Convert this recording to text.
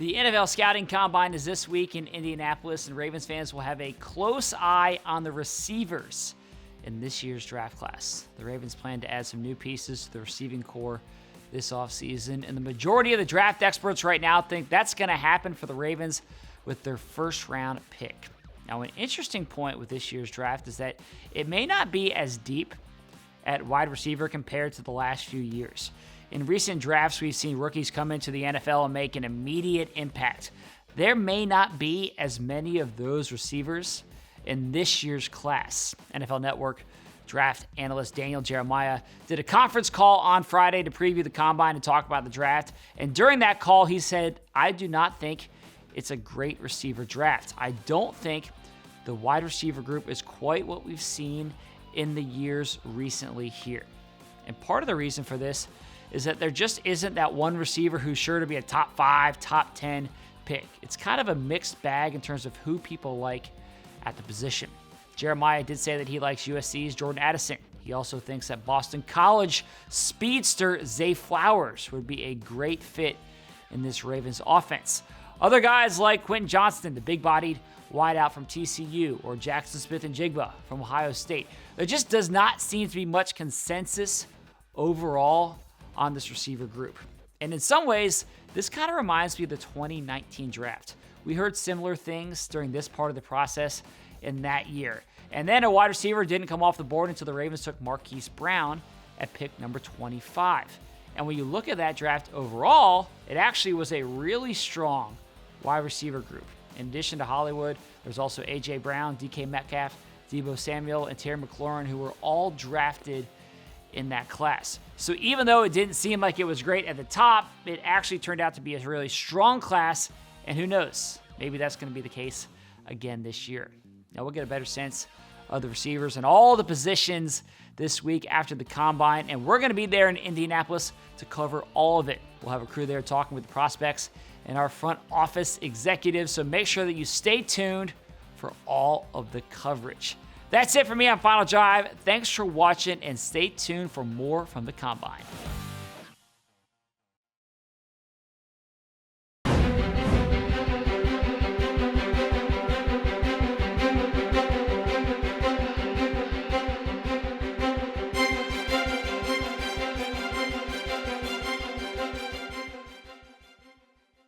The NFL Scouting Combine is this week in Indianapolis, and Ravens fans will have a close eye on the receivers in this year's draft class. The Ravens plan to add some new pieces to the receiving core this offseason, and the majority of the draft experts right now think that's going to happen for the Ravens with their first-round pick. Now, an interesting point with this year's draft is that it may not be as deep at wide receiver compared to the last few years. In recent drafts, we've seen rookies come into the NFL and make an immediate impact. There may not be as many of those receivers in this year's class. NFL Network draft analyst Daniel Jeremiah did a conference call on Friday to preview the combine and talk about the draft. And during that call, he said, "I do not think it's a great receiver draft. I don't think the wide receiver group is quite what we've seen in the years recently here." And part of the reason for this is that there just isn't that one receiver who's sure to be a top 5, top 10 pick. It's kind of a mixed bag in terms of who people like at the position. Jeremiah did say that he likes USC's Jordan Addison. He also thinks that Boston College speedster Zay Flowers would be a great fit in this Ravens offense. Other guys like Quentin Johnston, the big-bodied wideout from TCU, or Jackson Smith-Njigba from Ohio State. There just does not seem to be much consensus overall on this receiver group. And in some ways, this kind of reminds me of the 2019 draft. We heard similar things during this part of the process in that year. And then a wide receiver didn't come off the board until the Ravens took Marquise Brown at pick number 25. And when you look at that draft overall, it actually was a really strong wide receiver group. In addition to Hollywood, there's also A.J. Brown, DK Metcalf, Deebo Samuel, and Terry McLaurin, who were all drafted in that class. So even though it didn't seem like it was great at the top, it actually turned out to be a really strong class, and who knows, maybe that's going to be the case again this year. Now we'll get a better sense of the receivers and all the positions this week after the combine, and we're going to be there in Indianapolis to cover all of it. We'll have a crew there talking with the prospects and our front office executives, so make sure that you stay tuned for all of the coverage. That's it for me on Final Drive. Thanks for watching, and stay tuned for more from the Combine.